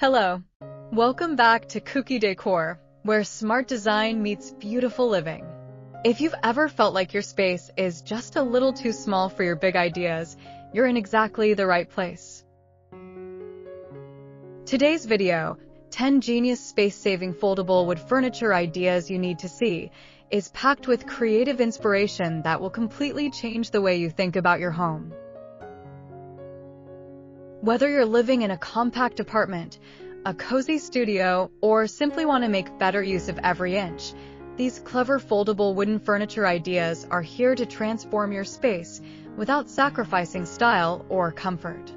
Hello. Welcome back to Kuki Decor, where smart design meets beautiful living. If you've ever felt like your space is just a little too small for your big ideas, you're in exactly the right place. Today's video, 10 genius space-saving foldable wood furniture ideas you need to see, is packed with creative inspiration that will completely change the way you think about your home. Whether you're living in a compact apartment, a cozy studio, or simply want to make better use of every inch, these clever foldable wooden furniture ideas are here to transform your space without sacrificing style or comfort.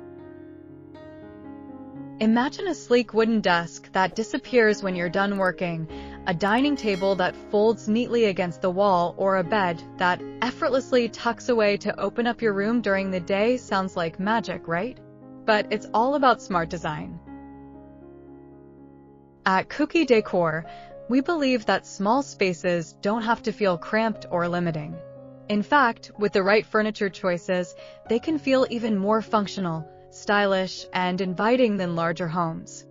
Imagine a sleek wooden desk that disappears when you're done working, a dining table that folds neatly against the wall, or a bed that effortlessly tucks away to open up your room during the day. Sounds like magic, right? But it's all about smart design. At Kuki Decor, we believe that small spaces don't have to feel cramped or limiting. In fact, with the right furniture choices, they can feel even more functional, stylish, and inviting than larger homes.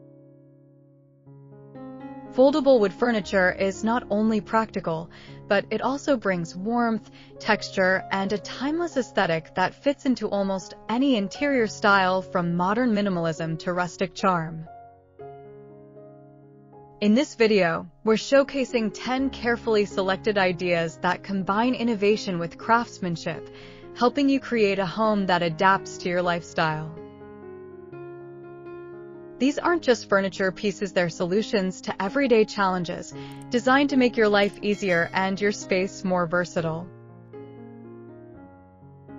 Foldable wood furniture is not only practical, but it also brings warmth, texture, and a timeless aesthetic that fits into almost any interior style, from modern minimalism to rustic charm. In this video, we're showcasing 10 carefully selected ideas that combine innovation with craftsmanship, helping you create a home that adapts to your lifestyle. These aren't just furniture pieces, they're solutions to everyday challenges, designed to make your life easier and your space more versatile.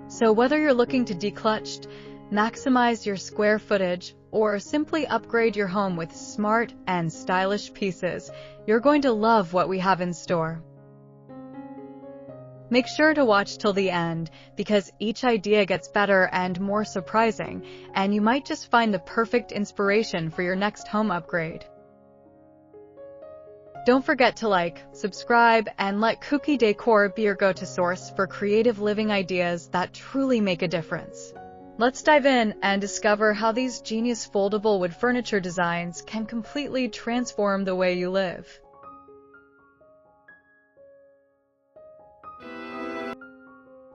So whether you're looking to declutter, maximize your square footage, or simply upgrade your home with smart and stylish pieces, you're going to love what we have in store. Make sure to watch till the end, because each idea gets better and more surprising, and you might just find the perfect inspiration for your next home upgrade. Don't forget to like, subscribe, and let Kuki Decor be your go-to source for creative living ideas that truly make a difference. Let's dive in and discover how these genius foldable wood furniture designs can completely transform the way you live.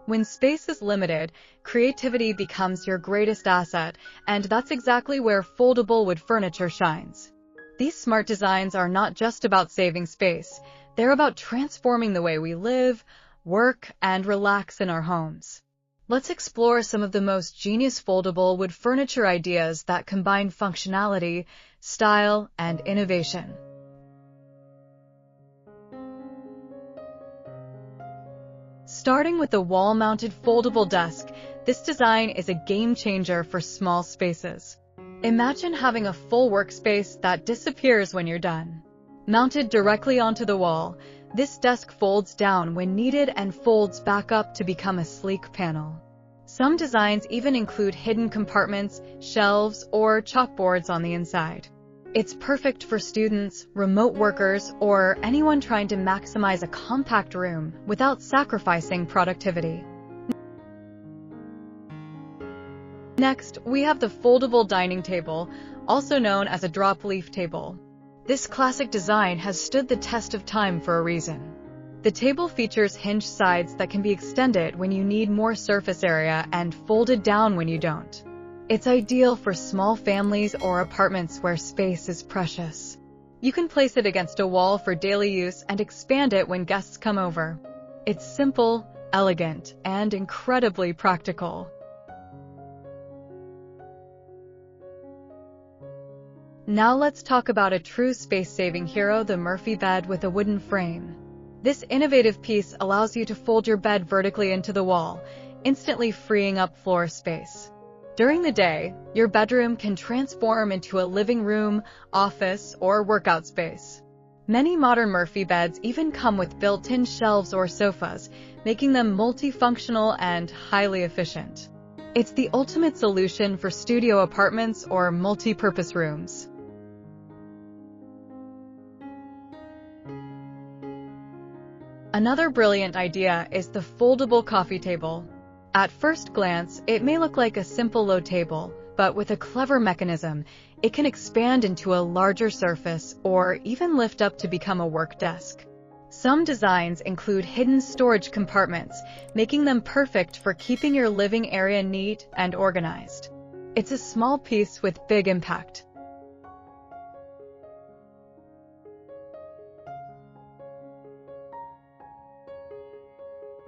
When space is limited, creativity becomes your greatest asset, and that's exactly where foldable wood furniture shines. These smart designs are not just about saving space, they're about transforming the way we live, work, and relax in our homes. Let's explore some of the most genius foldable wood furniture ideas that combine functionality, style, and innovation. Starting with the wall-mounted foldable desk, this design is a game-changer for small spaces. Imagine having a full workspace that disappears when you're done. Mounted directly onto the wall, this desk folds down when needed and folds back up to become a sleek panel. Some designs even include hidden compartments, shelves, or chalkboards on the inside. It's perfect for students, remote workers, or anyone trying to maximize a compact room without sacrificing productivity. Next, we have the foldable dining table, also known as a drop leaf table. This classic design has stood the test of time for a reason. The table features hinged sides that can be extended when you need more surface area and folded down when you don't. It's ideal for small families or apartments where space is precious. You can place it against a wall for daily use and expand it when guests come over. It's simple, elegant, and incredibly practical. Now let's talk about a true space-saving hero, the Murphy bed with a wooden frame. This innovative piece allows you to fold your bed vertically into the wall, instantly freeing up floor space. During the day, your bedroom can transform into a living room, office, or workout space. Many modern Murphy beds even come with built-in shelves or sofas, making them multifunctional and highly efficient. It's the ultimate solution for studio apartments or multi-purpose rooms. Another brilliant idea is the foldable coffee table. At first glance, it may look like a simple low table, but with a clever mechanism, it can expand into a larger surface or even lift up to become a work desk. Some designs include hidden storage compartments, making them perfect for keeping your living area neat and organized. It's a small piece with big impact.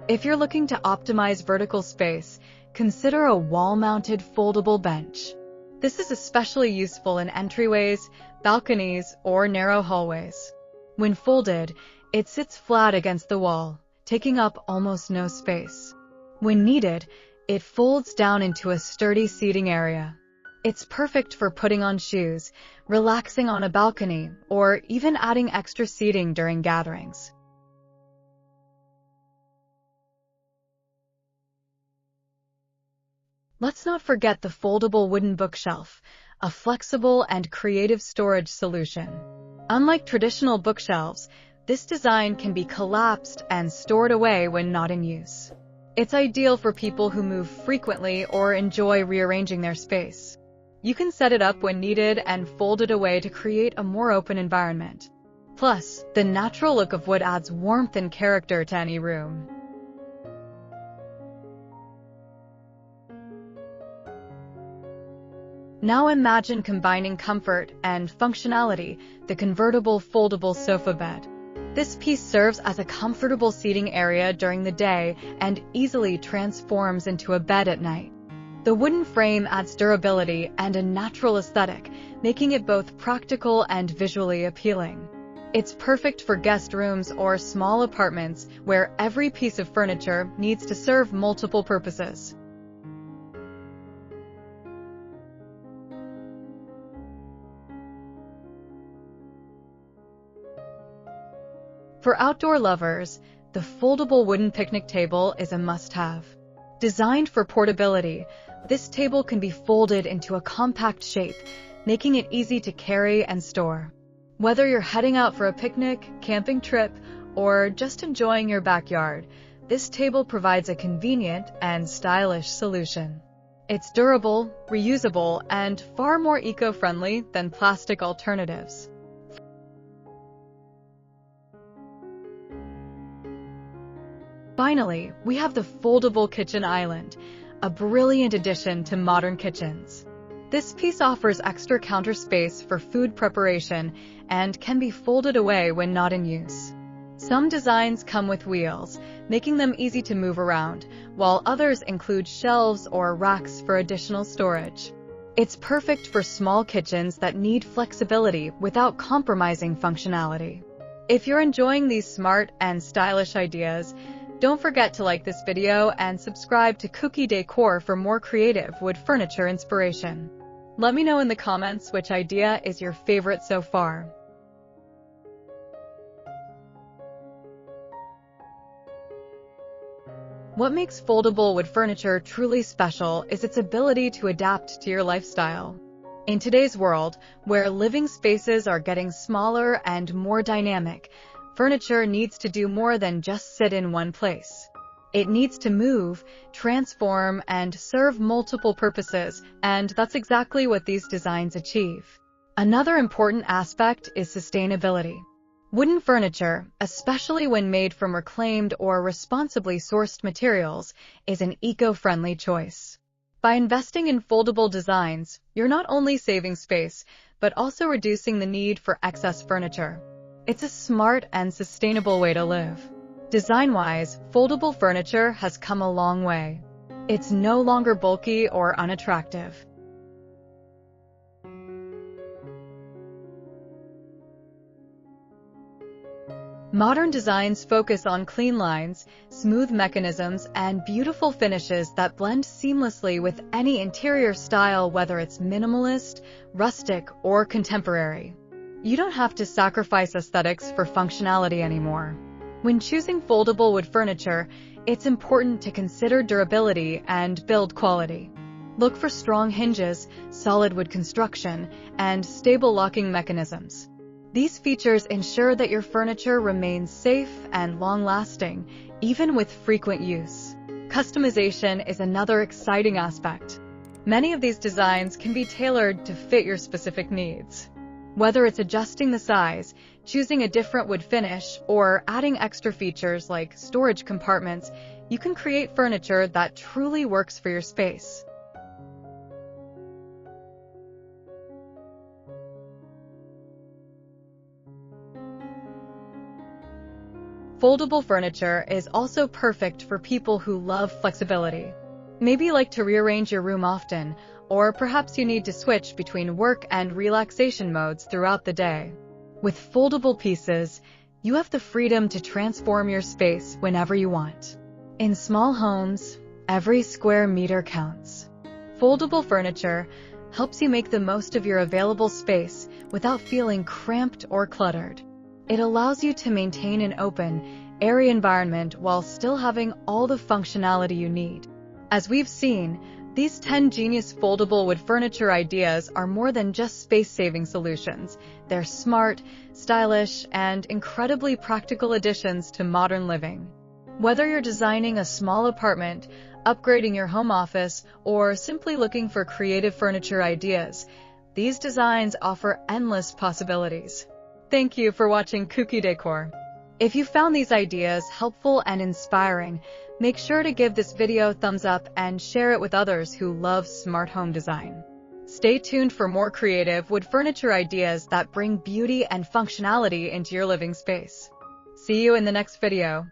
If you're looking to optimize vertical space, consider a wall-mounted foldable bench. This is especially useful in entryways, balconies, or narrow hallways. When folded, it sits flat against the wall, taking up almost no space. When needed, it folds down into a sturdy seating area. It's perfect for putting on shoes, relaxing on a balcony, or even adding extra seating during gatherings. Let's not forget the foldable wooden bookshelf, a flexible and creative storage solution. Unlike traditional bookshelves, this design can be collapsed and stored away when not in use. It's ideal for people who move frequently or enjoy rearranging their space. You can set it up when needed and fold it away to create a more open environment. Plus, the natural look of wood adds warmth and character to any room. Now imagine combining comfort and functionality, the convertible foldable sofa bed. This piece serves as a comfortable seating area during the day and easily transforms into a bed at night. The wooden frame adds durability and a natural aesthetic, making it both practical and visually appealing. It's perfect for guest rooms or small apartments where every piece of furniture needs to serve multiple purposes. For outdoor lovers, the foldable wooden picnic table is a must-have. Designed for portability, this table can be folded into a compact shape, making it easy to carry and store. Whether you're heading out for a picnic, camping trip, or just enjoying your backyard, this table provides a convenient and stylish solution. It's durable, reusable, and far more eco-friendly than plastic alternatives. Finally, we have the foldable kitchen island, a brilliant addition to modern kitchens. This piece offers extra counter space for food preparation and can be folded away when not in use. Some designs come with wheels, making them easy to move around, while others include shelves or racks for additional storage. It's perfect for small kitchens that need flexibility without compromising functionality. If you're enjoying these smart and stylish ideas, don't forget to like this video and subscribe to Kuki Decor for more creative wood furniture inspiration. Let me know in the comments which idea is your favorite so far. What makes foldable wood furniture truly special is its ability to adapt to your lifestyle. In today's world, where living spaces are getting smaller and more dynamic, furniture needs to do more than just sit in one place. It needs to move, transform, and serve multiple purposes, and that's exactly what these designs achieve. Another important aspect is sustainability. Wooden furniture, especially when made from reclaimed or responsibly sourced materials, is an eco-friendly choice. By investing in foldable designs, you're not only saving space, but also reducing the need for excess furniture. It's a smart and sustainable way to live. Design-wise, foldable furniture has come a long way. It's no longer bulky or unattractive. Modern designs focus on clean lines, smooth mechanisms, and beautiful finishes that blend seamlessly with any interior style, whether it's minimalist, rustic, or contemporary. You don't have to sacrifice aesthetics for functionality anymore. When choosing foldable wood furniture, it's important to consider durability and build quality. Look for strong hinges, solid wood construction, and stable locking mechanisms. These features ensure that your furniture remains safe and long-lasting, even with frequent use. Customization is another exciting aspect. Many of these designs can be tailored to fit your specific needs. Whether it's adjusting the size, choosing a different wood finish, or adding extra features like storage compartments, you can create furniture that truly works for your space. Foldable furniture is also perfect for people who love flexibility. Maybe you like to rearrange your room often, or perhaps you need to switch between work and relaxation modes throughout the day. With foldable pieces, you have the freedom to transform your space whenever you want. In small homes, every square meter counts. Foldable furniture helps you make the most of your available space without feeling cramped or cluttered. It allows you to maintain an open, airy environment while still having all the functionality you need. As we've seen, these 10 genius foldable wood furniture ideas are more than just space-saving solutions. They're smart, stylish, and incredibly practical additions to modern living. Whether you're designing a small apartment, upgrading your home office, or simply looking for creative furniture ideas, these designs offer endless possibilities. Thank you for watching Kuki Decor. If you found these ideas helpful and inspiring, make sure to give this video a thumbs up and share it with others who love smart home design. Stay tuned for more creative wood furniture ideas that bring beauty and functionality into your living space. See you in the next video.